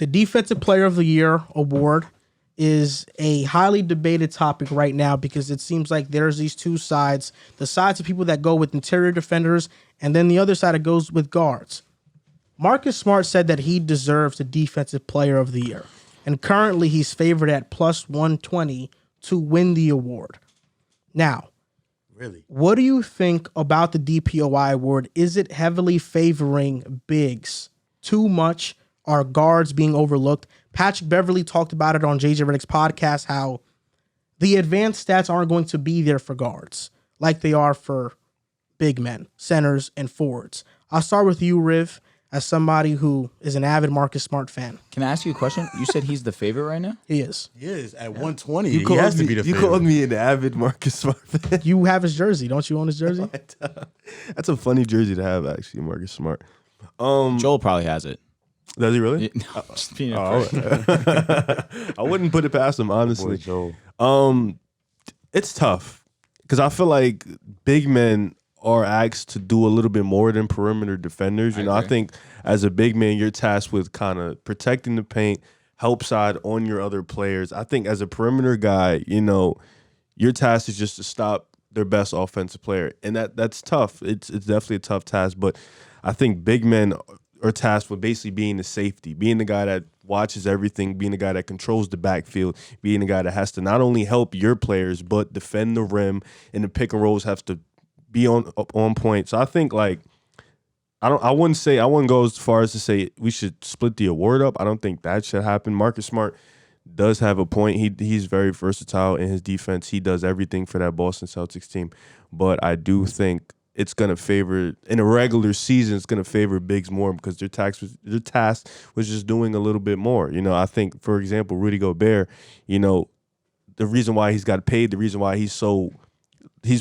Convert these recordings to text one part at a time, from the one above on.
The Defensive Player of the Year award is a highly debated topic right now because it seems like there's these two sides. The sides of people that go with interior defenders and then the other side that goes with guards. Marcus Smart said that he deserves the Defensive Player of the Year. And currently he's favored at plus 120 to win the award. Now, really, what do you think about the DPOY award? Is it heavily favoring bigs too much? Are guards being overlooked? Patrick Beverley talked about it on JJ Redick's podcast, how the advanced stats aren't going to be there for guards like they are for big men, centers, and forwards. I'll start with you, Riv, as somebody who is an avid Marcus Smart fan. Can I ask you a question? You said he's the favorite right now? He is. He is at 120. You He has to be the you favorite. called me an avid Marcus Smart fan. You have his jersey. Don't you own his jersey? That's a funny jersey to have, actually, Marcus Smart. Joel probably has it. Does he really? No, just being I wouldn't put it past him, honestly. Joel. It's tough because I feel like big men are asked to do a little bit more than perimeter defenders. I think as a big man, you're tasked with kind of protecting the paint, help side on your other players. I think as a perimeter guy, your task is just to stop their best offensive player, and that's tough. It's definitely a tough task, but I think big men are tasked with basically being the safety, being the guy that watches everything, being the guy that controls the backfield, being the guy that has to not only help your players but defend the rim, and the pick and rolls have to be on point. So I think I wouldn't go as far as to say we should split the award up. I don't think that should happen. Marcus Smart does have a point. He's very versatile in his defense. He does everything for that Boston Celtics team. But I do think it's going to favor, in a regular season, it's going to favor bigs more because their task was just doing a little bit more. I think, for example, Rudy Gobert, the reason why he's got paid, the reason why he's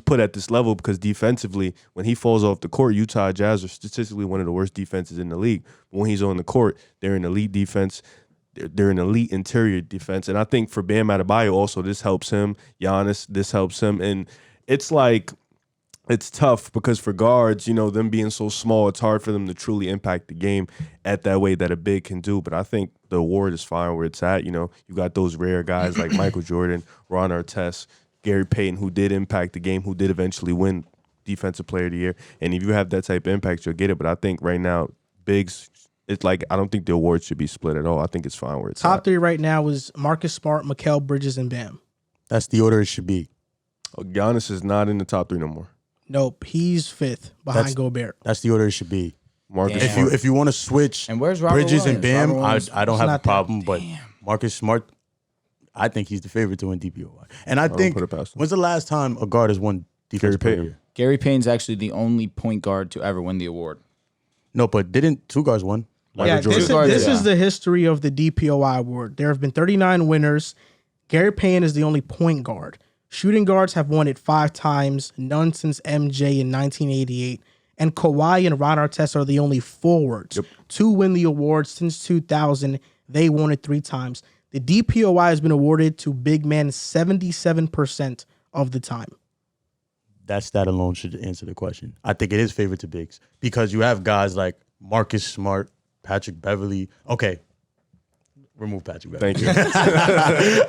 put at this level because defensively, when he falls off the court, Utah Jazz are statistically one of the worst defenses in the league. But when he's on the court, they're an elite defense. They're an elite interior defense. And I think for Bam Adebayo also, this helps him. Giannis, this helps him. And it's tough because for guards, them being so small, it's hard for them to truly impact the game at that way that a big can do. But I think the award is fine where it's at. You got those rare guys like Michael Jordan, Ron Artest, Gary Payton, who did impact the game, who did eventually win Defensive Player of the Year. And if you have that type of impact, you'll get it. But I think right now, bigs, it's I don't think the award should be split at all. I think it's fine where it's Top at. three right now is Marcus Smart, Mikal Bridges, and Bam. That's the order it should be. Giannis is not in the top three no more. Nope, he's fifth behind Gobert. That's the order it should be. Marcus Damn. Smart. If you want to switch And where's Robert Bridges and Williams? Bam, Robert Williams I don't is have a not there. problem. But Marcus Smart, I think he's the favorite to win DPOY. And I think, put it past him. when's the last time a guard has won Defensive Player of the Payton. Year? Gary Payne's actually the only point guard to ever win the award. No, but didn't two guards win? Yeah, Jordan. this Yeah. is the history of the DPOY award. There have been 39 winners. Gary Payton is the only point guard. Shooting guards have won it 5 times, none since MJ in 1988. And Kawhi and Ron Artest are the only forwards to win the award since 2000. They won it 3 times. The DPOY has been awarded to big men 77% of the time. That stat alone should answer the question. I think it is favorite to bigs because you have guys like Marcus Smart, Patrick Beverley. Okay, remove Patrick Beverley. Thank you.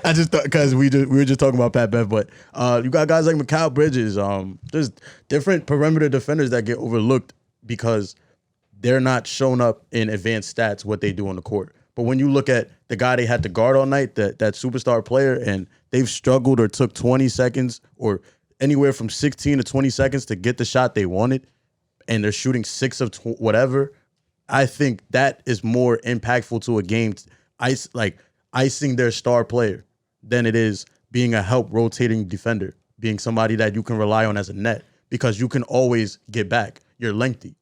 I just thought because we were just talking about Pat Bev, but you got guys like Mikal Bridges. There's different perimeter defenders that get overlooked because they're not shown up in advanced stats what they do on the court. But when you look at the guy they had to guard all night, that superstar player, and they've struggled or took 20 seconds or anywhere from 16 to 20 seconds to get the shot they wanted, and they're shooting 6 of whatever, I think that is more impactful to a game, icing their star player, than it is being a help rotating defender, being somebody that you can rely on as a net because you can always get back. You're lengthy.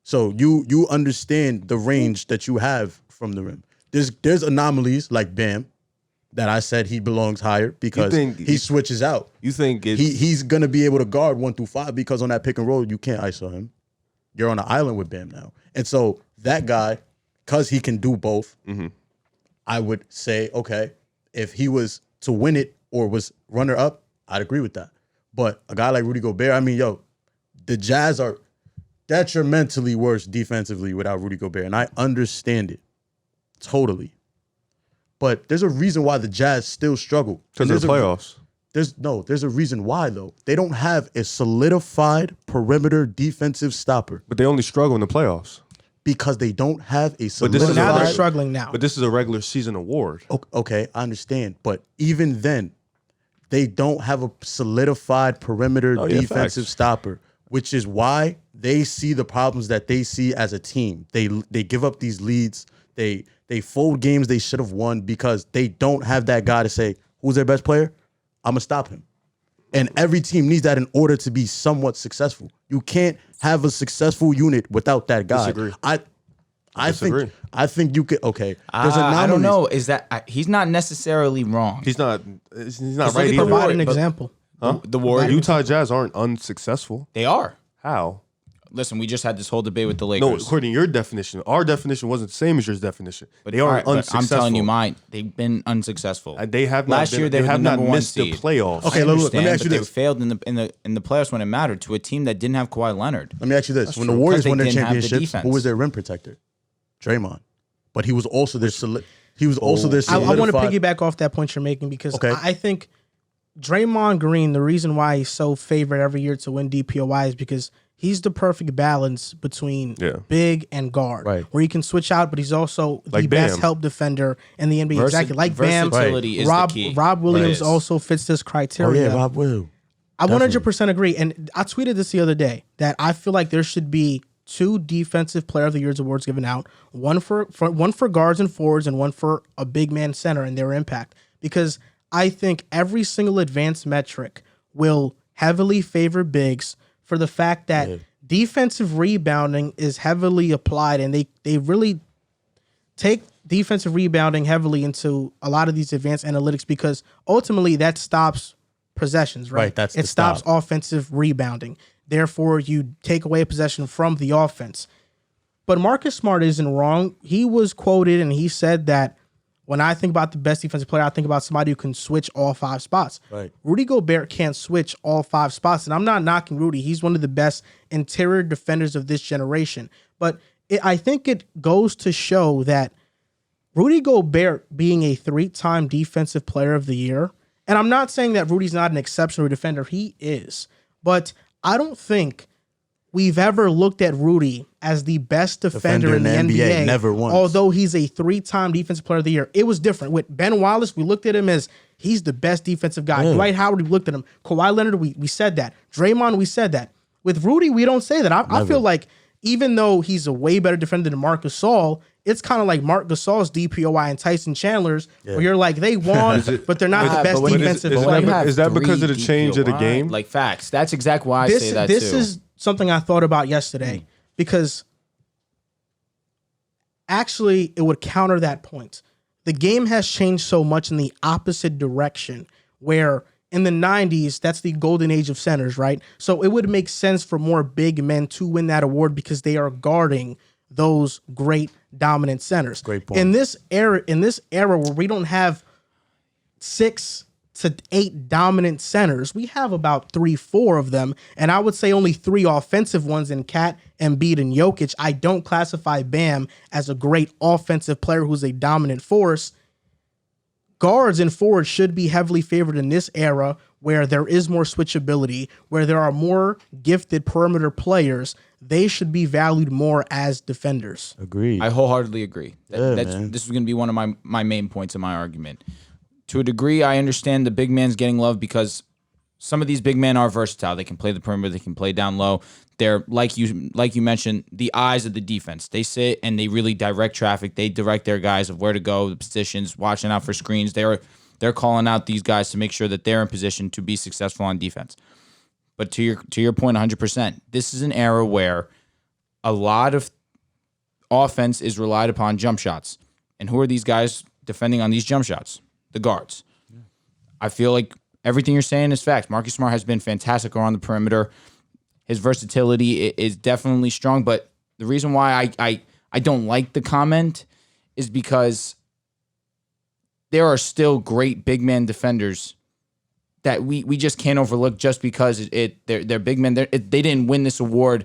So you understand the range that you have from the rim. There's anomalies like Bam that I said he belongs higher because he switches out. You think He's gonna be able to guard 1 through 5 because on that pick and roll you can't ISO him. You're on an island with Bam now, and so that guy, because he can do both, I would say okay, if he was to win it or was runner up, I'd agree with that. But a guy like Rudy Gobert, the Jazz are detrimentally worse defensively without Rudy Gobert, and I understand it totally. But there's a reason why the Jazz still struggle. Because of the playoffs. There's a reason why, though. They don't have a solidified perimeter defensive stopper But they only struggle in the playoffs. because they don't have a this is solidified. Now they're Right. struggling now. But this is a regular season award. Okay, I understand. But even then, they don't have a solidified perimeter defensive facts. stopper, which is why they see the problems that they see as a team. They give up these leads. They fold games they should have won because they don't have that guy to say, who's their best player? I'm going to stop him. And every team needs that in order to be somewhat successful. You can't have a successful unit without that guy. Disagree. I think you could. Okay, there's I don't anomalies. know. Is that he's not necessarily wrong. He's not right look at the either. Provide an but- example. Huh? The Warriors, Utah Jazz aren't unsuccessful. they are. How? Listen, we just had this whole debate with the No, Lakers. according to your definition. Our definition wasn't the same as your definition. They All are right, but unsuccessful. I'm telling you, mine. They've been unsuccessful. They have not Last been, year they were have the not number one missed seed. the playoffs. Okay, I look, let me understand, ask you but this. They failed in the playoffs when it mattered to a team that didn't have Kawhi Leonard. Let me ask you this: when the true. Warriors 'Cause they won their didn't have the championships, defense. who was their rim protector? Draymond, but he was also their he was also their I want to solidified. piggyback off that point you're making because Okay. I think Draymond Green, the reason why he's so favored every year to win DPOY is because he's the perfect balance between big and guard, Right. where he can switch out, but he's also the Like best Bam. help defender in the NBA. Exactly, like Bam. versatility is Rob, the key. Rob Williams Right. also fits this Oh criteria. yeah, Rob Will. I 100% agree. And I tweeted this the other day that I feel like there should be 2 defensive player of the year's awards given out, one for guards and forwards and one for a big man center and their impact. Because I think every single advanced metric will heavily favor bigs for the fact that defensive rebounding is heavily applied and they really take defensive rebounding heavily into a lot of these advanced analytics because ultimately that stops possessions, right? Right, that's it the stops stop. offensive rebounding. Therefore, you take away a possession from the offense. But Marcus Smart isn't wrong. He was quoted and he said that when I think about the best defensive player, I think about somebody who can switch all 5 spots. Right. Rudy Gobert can't switch all 5 spots. And I'm not knocking Rudy. He's one of the best interior defenders of this generation. But I think it goes to show that Rudy Gobert being a 3-time defensive player of the year, and I'm not saying that Rudy's not an exceptional defender. He is. But I don't think we've ever looked at Rudy as the best defender in the NBA. Never once. Although he's a 3-time defensive player of the year. It was different. With Ben Wallace, we looked at him as he's the best defensive guy. Dwight Howard, we looked at him. Kawhi Leonard, we said that. Draymond, we said that. With Rudy, we don't say that. I feel like even though he's a way better defender than Marc Gasol, it's kind of like Marc Gasol's DPOY and Tyson Chandler's, where you're like, they won, but they're not the best but when defensive is player. that- is that because of the change of the DPOY? game? Like facts. That's exactly why I say that This too. is something I thought about yesterday because actually it would counter that point. The game has changed so much in the opposite direction where in the 90s, that's the golden age of centers, right? So it would make sense for more big men to win that award because they are guarding those great dominant centers. Great point. In this era where we don't have 6 to 8 dominant centers, we have about 3-4 of them, and I would say only 3 offensive ones in Kat, Embiid, and Jokic. I don't classify Bam as a great offensive player who's a dominant force. Guards and forwards should be heavily favored in this era where there is more switchability, where there are more gifted perimeter players. They should be valued more as defenders. Agreed. I wholeheartedly agree. Man. This is going to be one of my main points in my argument. To a degree, I understand the big man's getting love because some of these big men are versatile. They can play the perimeter. They can play down low. They're, like you mentioned, the eyes of the defense. They sit and they really direct traffic. They direct their guys of where to go, the positions, watching out for screens. They're calling out these guys to make sure that they're in position to be successful on defense. But to your point, 100%, this is an era where a lot of offense is relied upon jump shots. And who are these guys defending on these jump shots? The guards. I feel like everything you're saying is facts. Marcus Smart has been fantastic around the perimeter. His versatility is definitely strong, but the reason why I don't like the comment is because there are still great big man defenders that we just can't overlook just because they're big men. They didn't win this award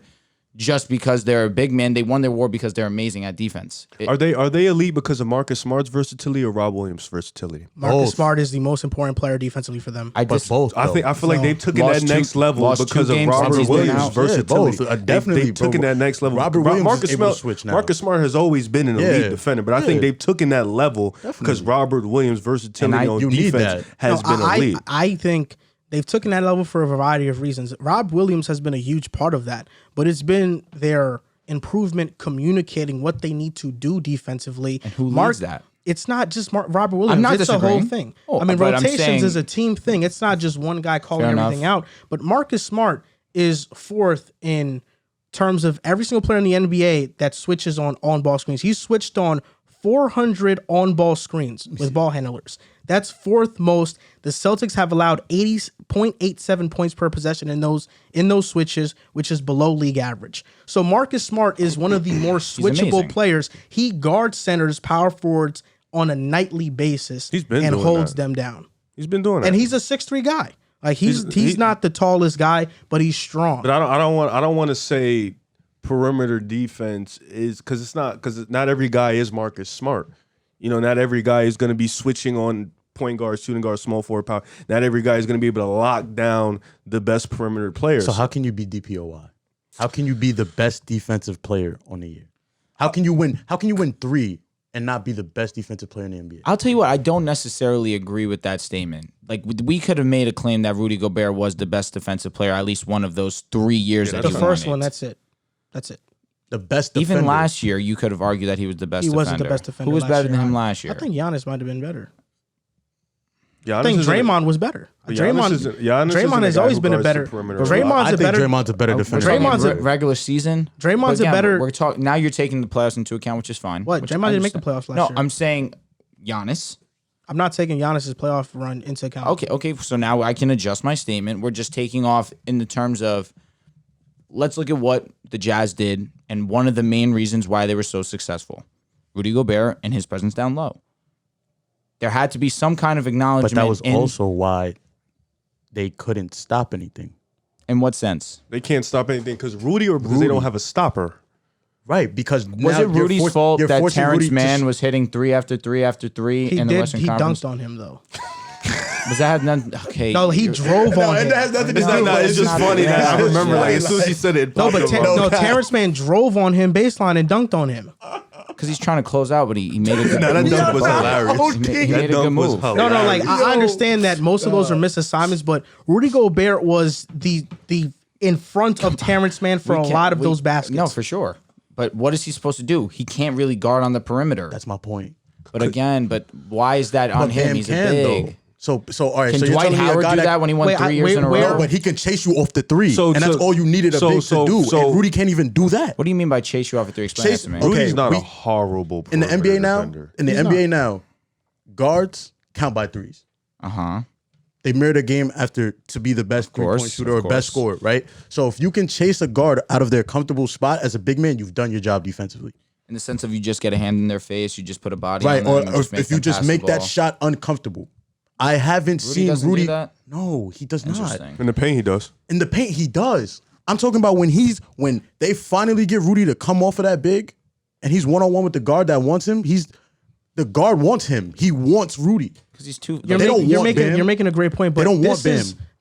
just because they're a big man. They won their war because they're amazing at defense. Are they elite because of Marcus Smart's versatility or Rob Williams' versatility? Marcus Smart is the most important player defensively for them. But both. I feel like they've taken Lost that two- next level lost because two of games since Robert he's been Williams' out. versatility. Yeah, both. Definitely, they've taken that next level. Robert Williams Marcus is able to Smart, switch now. Marcus Smart has always been an elite defender, but I think they've taken that level because Robert Williams' versatility on you need defense that. has been elite. I think they've taken that level for a variety of reasons. Rob Williams has been a huge part of that, but it's been their improvement communicating what they need to do defensively. And who leads that? It's not just Robert Williams. I'm not it's a whole disagreeing. thing. Oh, I mean, but I'm rotations saying- is a team thing. It's not just one guy calling Fair everything enough. out. But Marcus Smart is fourth in terms of every single player in the NBA that switches on ball screens. He's switched on 400 on-ball screens with ball handlers. That's fourth most. The Celtics have allowed 80.87 points per possession in those switches, which is below league average. So Marcus Smart is one of the more switchable amazing. players. He guards centers, power forwards on a nightly basis He's been and doing holds that. them down. He's been doing that, And he's a 6'3" guy. Like he's not the tallest guy, but he's strong. But I don't want to say perimeter defense is because not every guy is Marcus Smart. You know, not every guy is going to be switching on point guard, shooting guard, small forward, power. Not every guy is going to be able to lock down the best perimeter players. So how can you be DPOY? How can you be the best defensive player on the year? How can you win? How can you win 3 and not be the best defensive player in the NBA? I'll tell you what, I don't necessarily agree with that statement. Like, we could have made a claim that Rudy Gobert was the best defensive player at least one of those 3 years that the he first won one, it. that's it. That's it. The best defender. Even last year, you could have argued that he was the best He defender. wasn't the best defender. Who was last better year. than him last year? I think Giannis might have been better. Giannis I think isn't- Draymond was better. but Giannis isn't Draymond a has guy always who been a guards better. the perimeter. Draymond's I a think better. Draymond's a better We're defender. talking Draymond's a- regular season. Draymond's But a again, better- We're talking now. You're taking the playoffs into account, which is fine. What? which Draymond I didn't make the understand. playoffs last No, year. I'm saying Giannis. I'm not taking Giannis's playoff run into account. Okay. So now I can adjust my statement. We're just taking off in the terms of let's look at what the Jazz did and one of the main reasons why they were so successful. Rudy Gobert and his presence down low. There had to be some kind of acknowledgement. But that was in, also why they couldn't stop anything. in what sense? They can't stop anything because Rudy or because they don't have a stopper. Right, because Was now it Rudy's fault that Terrence Rudy Mann was hitting 3 after 3 after 3 He in the did. Western He Conference? dunked on him though. Was that none? Okay. No, he drove on him. nothing It's just not funny that. that I remember Yeah. like as soon as he said it. No, but popped in my no, head. Terrence Mann drove on him baseline and dunked on him. Because he's trying to close out, but he made a good That move. dunk was hilarious. He made That a good dunk was move. hilarious. No, like I understand that most of those are misassignments, but Rudy Gobert was the in front of Terrence Mann for a lot of those baskets. No, for sure. But what is he supposed to do? He can't really guard on the perimeter. That's my point. But again, why is that on But him? Bam He's can, a big. though. So all right. Can so you're Dwight telling me a Howard guy do that when he won Wait, 3 years in a wait, row? No, but he can chase you off the 3, So- and that's so- all you needed a so- big so- to do. so- and Rudy can't even do that. What do you mean by chase you off a 3? Explain Chase- that to me. okay. Rudy's not a we- horrible In the perimeter NBA now, defender. in the NBA now, guards count by 3s. Uh-huh. They mirror the game after to be the best course, three-point shooter of or best scorer, right? So if you can chase a guard out of their comfortable spot as a big man, you've done your job defensively. In the sense of you just get a hand in their face, you just put a body Right, on or, them and or just make if you them just pass make the that ball. shot uncomfortable. I haven't seen doesn't do Rudy. that? No, he does not. Interesting. In the paint, he does. In the paint, he does. I'm talking about when they finally get Rudy to come off of that big, and he's one-on-one with the guard that wants him. The guard wants him. He wants Rudy. Because he's too. They don't want Bam. You're making a great point, but They don't want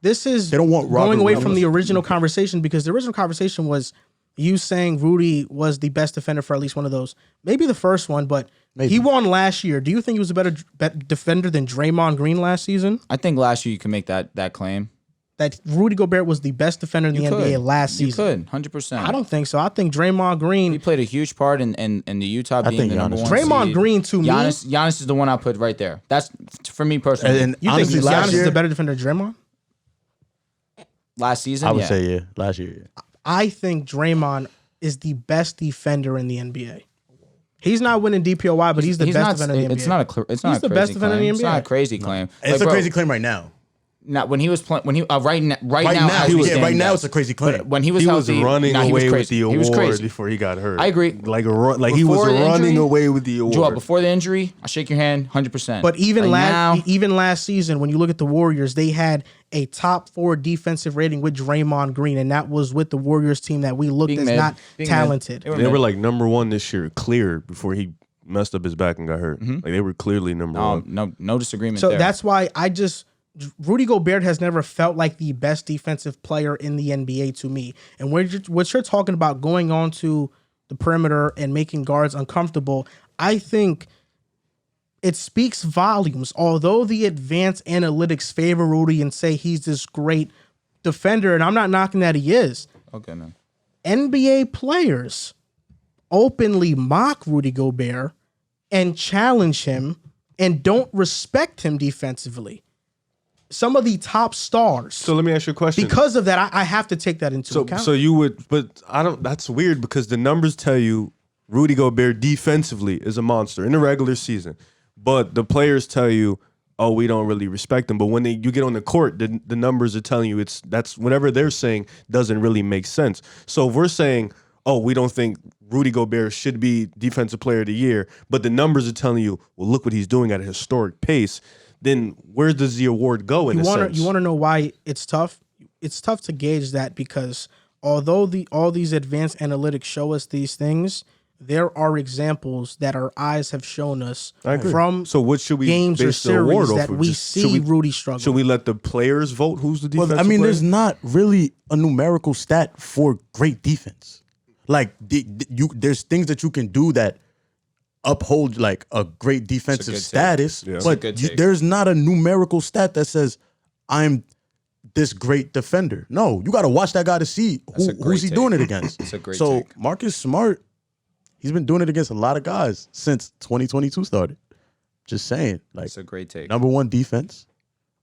this is They don't want Robert going away Williams. from the original conversation, because the original conversation was you saying Rudy was the best defender for at least one of those. Maybe the first one, but he won last year. Do you think he was a better defender than Draymond Green last season? I think last year you can make that claim. That Rudy Gobert was the best defender in the NBA last season. You could, 100%. I don't think so. I think Draymond Green. He played a huge part in the Utah being think the number Giannis- one Draymond seed. Green, to me- Giannis is the one I'll put right there. That's for me personally. And You think honestly, Giannis last is year, a better defender than Draymond? Last season, I would yeah. say yeah. Last year, yeah. I think Draymond is the best defender in the NBA. He's not winning DPOY, but he's the best defender in the NBA. It's not a He's crazy the best defender in claim. the It's not a NBA. crazy claim. It's Like, a bro, crazy claim right now. Not when he was playing. When he Right now, now, as we yeah, stand, right now yes. it's a crazy claim. But when he was He was healthy, running he was away with crazy. the He was award crazy. before he got hurt. I agree. Like he was Before the running injury, away with the award. Joel, before the injury, I shake your hand, 100%. But even now, even last season, when you look at the Warriors, they had a top 4 defensive rating with Draymond Green, and that was with the Warriors team that we looked Being as mid. not Being talented. mid. They were like number 1 this year, clear before he messed up his back and got hurt. Like they were clearly number 1. no disagreement So there. that's why Rudy Gobert has never felt like the best defensive player in the NBA to me. And what you're talking about going on to the perimeter and making guards uncomfortable, I think it speaks volumes. Although the advanced analytics favor Rudy and say he's this great defender, and I'm not knocking that he is, okay, man. NBA players openly mock Rudy Gobert and challenge him and don't respect him defensively. Some of the top stars. So let me ask you a question. Because of that, I have to take that into account. So you would, but I don't. That's weird because the numbers tell you Rudy Gobert defensively is a monster in the regular season, but the players tell you, oh, we don't really respect him. But when you get on the court, the numbers are telling you that's whatever they're saying doesn't really make sense. So if we're saying, oh, we don't think Rudy Gobert should be Defensive Player of the Year, but the numbers are telling you, well, look what he's doing at a historic pace. Then where does the award go in a sense? You want to know why it's tough? It's tough to gauge that because although all these advanced analytics show us these things, there are examples that our eyes have shown us from So what should we games or base the award series off that of? we Just- see Rudy struggle. Should we let the players vote who's the defensive Well, I mean, player? there's not really a numerical stat for great defense. Like there's things that you can do that uphold like a great defensive good take. status, Yeah. but good take. there's not a numerical stat that says I'm this great defender. No, you got to watch that guy to see That's a great who's he take. doing it against. That's a great so take. Marcus Smart, he's been doing it against a lot of guys since 2022 started. Just saying, like That's a great take. number 1 defense.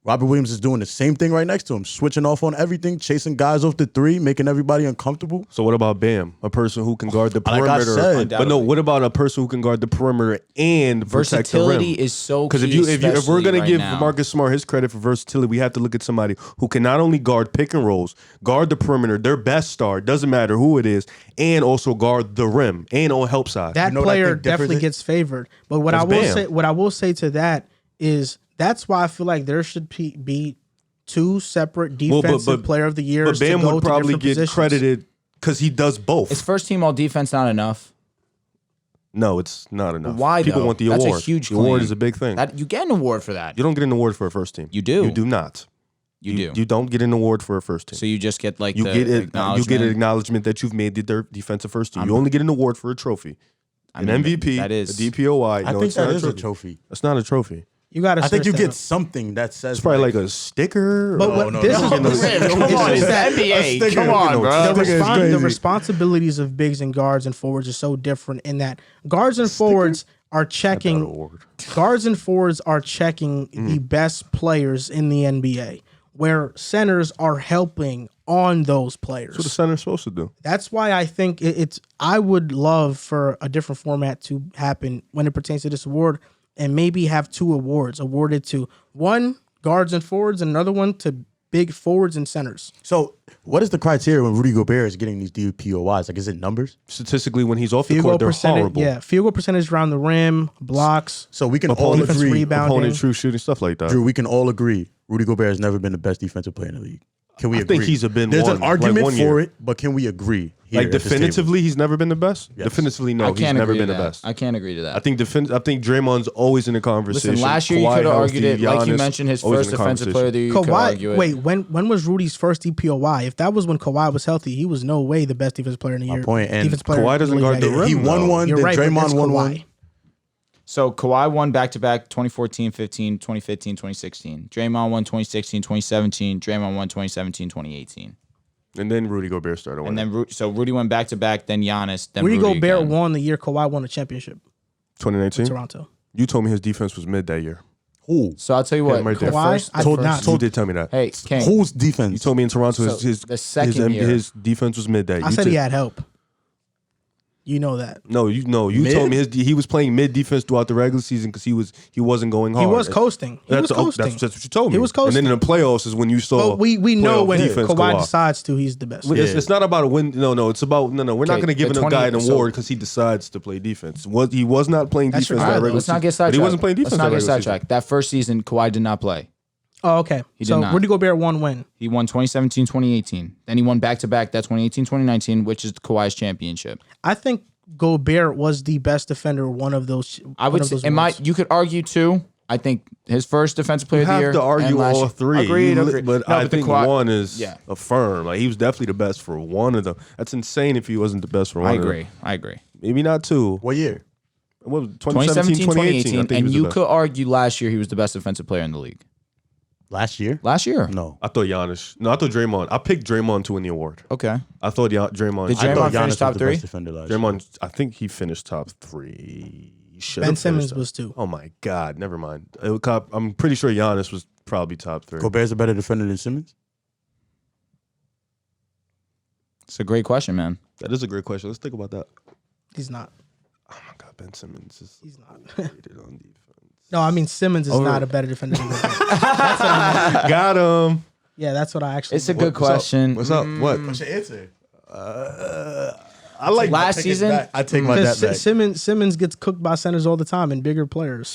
Robert Williams is doing the same thing right next to him, switching off on everything, chasing guys off the 3, making everybody uncomfortable. So what about Bam? A person who can guard the Like I perimeter. said. But no, what about a person who can guard the perimeter and protect the Versatility rim? is so Because key, if we're especially gonna right give now. Marcus Smart his credit for versatility, we have to look at somebody who can not only guard pick and rolls, guard the perimeter, their best star, doesn't matter who it is, and also guard the rim and on help side. that know what I player think differs definitely it? gets favored. But what That's I will say to that is that's why I feel like there should be 2 separate defensive player of the years. But Bam to go would to probably different get positions. credited because he does both. Is first team all defense not enough? No, it's not enough. Why, People though? want the That's a award. huge The award claim. is a big thing. That you get an award for that. You don't get an award for a first team. You do. You do not. You do. You don't get an award for a first team. So you just get like You the get it. You acknowledgement. get an acknowledgement that you've made the defensive first team. You only get an award for a trophy, an mean, MVP, that is- a DPOY. I No, think it's not that is a trophy. trophy. That's not a trophy. You got to. I think you get something that says It's probably like a sticker. But or- what no, this no, is no, no. it's Come on, it's the that NBA. Come on, bro. the responsibilities of bigs and guards and forwards are so different in that guards and forwards are checking award. guards and forwards are checking the best players in the NBA, where centers are helping on those players. That's what the center's supposed to do. That's why I think it's. I would love for a different format to happen when it pertains to this award, and maybe have 2 awards awarded to one guards and forwards, and another one to big forwards and centers. So, what is the criteria when Rudy Gobert is getting these DPOYs? Like, is it numbers? Statistically, when he's off the Field goal court, they're percentage, horrible. yeah, field goal percentage around the rim, blocks. So we can all Opponent defensive agree, rebounding. Opponent true shooting, stuff like that. Drew. We can all agree Rudy Gobert has never been the best defensive player in the league. Can we I agree? think he's been There's one, an like argument one for year. it, but can we agree? Here Like at this table? definitively, he's never been the best. Yes. Definitively, I no, he's can't never agree been to the that. best. I can't agree to that. I think Draymond's always in the conversation. Listen, last year you Kawhi could have argued healthy, it, like you Giannis, mentioned, his always first in the defensive player of the year. You could argue Kawhi, it. wait, when was Rudy's first DPOY? If that was when Kawhi was healthy, he was no way the best defensive player in the year. point, and Defensive player Kawhi in doesn't league guard that the year. rim. He won though. one. You're Then right, but Draymond that's won Kawhi. one. So Kawhi won back-to-back 2014, 15, 2015, 2016. Draymond won 2016, 2017. Draymond won 2017, 2018. And then Rudy Gobert started winning. And then so Rudy went back-to-back, then Giannis, then Rudy Rudy Gobert again. won the year Kawhi won the championship. 2019. Toronto. You told me his defense was mid that year. Who? So I'll tell you what. right there. the Kawhi, first- I the did first- not. You did tell me that. Hey, King. Whose defense? You told me in Toronto So, his the second year- his defense was mid that. I You said did- he had help. You know that. No, you told me he was playing mid defense throughout the regular season because he wasn't going hard. He was coasting. That's what you told me. He was coasting. And then in the playoffs is when you saw. But we know playoff when defense go Kawhi off. decides to, he's the best. It's not about a win. No. It's about no. We're not going to give a guy an award because he decides to play defense. He was not playing defense that regular Let's not get season. sidetracked. But he wasn't playing defense. Let's not that get regular season. sidetracked. That first season, Kawhi did not play. Oh, okay. He so did not. Rudy Gobert won when? He won 2017, 2018. Then he won back-to-back that 2018, 2019, which is Kawhi's championship. I think Gobert was the best defender. One of those. I would say, you could argue too. I think his first defensive player You of the year. have to argue and last all year. three. Agreed. But No, I the think Kawhi- one is Yeah. affirmed. Like he was definitely the best for one of them. That's insane if he wasn't the best for one I of them. agree. I agree. Maybe not two. What year? What was it, 2017, 2018, I think he and was the you best. could argue last year he was the best defensive player in the league. Last year? Last year. No. I thought Giannis. No, I thought Draymond. I picked Draymond to win the award. Okay. I thought Draymond. Did I thought Draymond Giannis finish top was the three? best defender last year. Draymond. I think he finished top three. He should Ben have Simmons finished was two. Oh my God! Never mind. I'm pretty sure Giannis was probably top three. Gobert's a better defender than Simmons? It's a great question, man. That is a great question. Let's think about that. He's not. Oh my God, Ben Simmons is He's not. rated on defense. No, I mean Simmons is not a better defender than Gobert. That's what I meant. Got him. Yeah, that's what I actually. It's a meant. good question. What's up? What? What's your answer? I like Last season, I take my Because that back. Simmons gets cooked by centers all the time and bigger players.